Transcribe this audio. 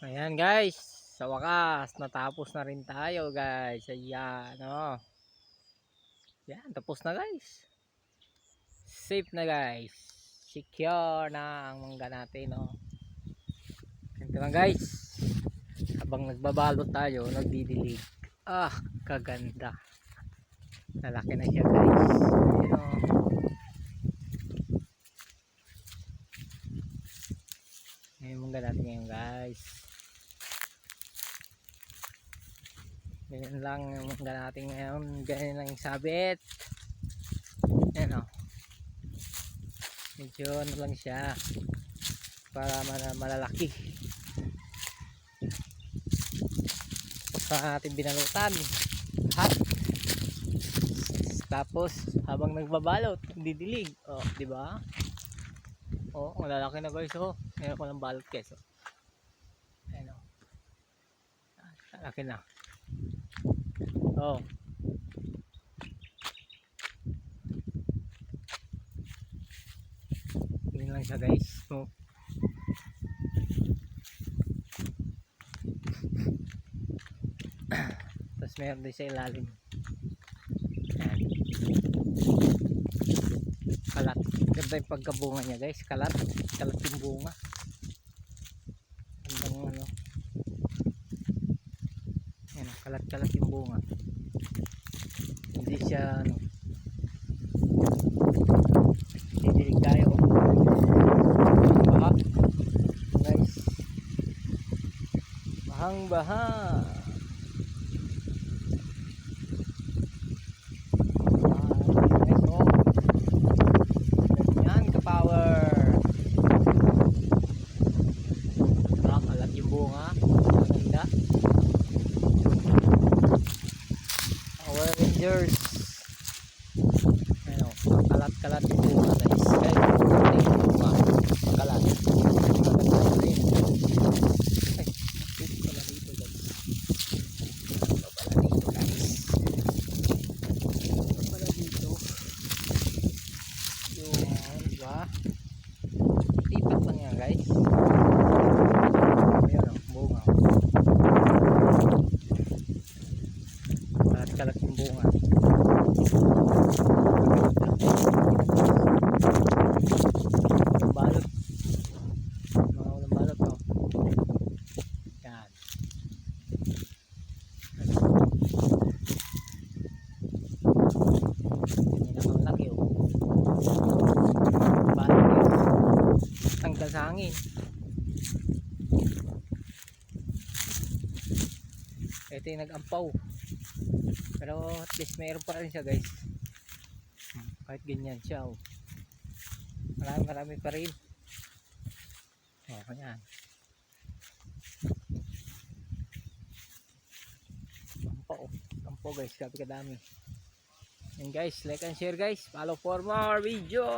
Ayan guys, sa wakas natapos na rin tayo guys. Ayan, oh. Yan, tapos na guys. Safe na guys. Secure na ang mangga natin, oh. Ganito lang guys. Habang nagbabalot tayo, nagdidilig. Ah, kaganda. Lalaki na siya guys. Ayan, oh. Ayan mangga natin ngayon guys. Ganyan lang yung mangga natin ngayon. Ganyan lang yung sabit. Ayan, oh. Medyo ano lang siya para malalaki. Tapos na natin binalutan lahat. Tapos habang nagbabalot didilig, oh, di ba? Oh, malalaki na guys, oh. Meron ko ng balot guys, oh. Ayan, oh. Malaki na, oh. Yun lang siya guys, oh. Tapos meron din sa ilalim. Ayan. Kalat. Ganda yung pagkabunga niya guys. Kalat. Kalat yung bunga. Gandang ano. Ayan, kalat-kalat yung bunga. Hindi siya ano. Didilig tayo. Baha. Guys. Bahang baha. Power Rangers. Ano, kalat-kalat yung bunga guys. Kahit yung bunga, kalat. Maganda rin. Ay, dito pala dito guys. Dito pala dito guys. Dito pala dito. Yung, diba? Lipat lang yan guys. Ayan o, bunga. Kalat-kalat yung bunga. Balot. Mga ulang balot, oh. Yan. Yan ang laki, oh. Balot, guys. Tanggal sa hangin. Ito yung nag-ampaw. Pero at least mayroon pa rin siya guys. Kahit ganyan siya, oh. Marami pa rin. Oh, ayan. Ampaw, ampaw guys, grabe kadami. And guys, like and share guys. Follow for more video.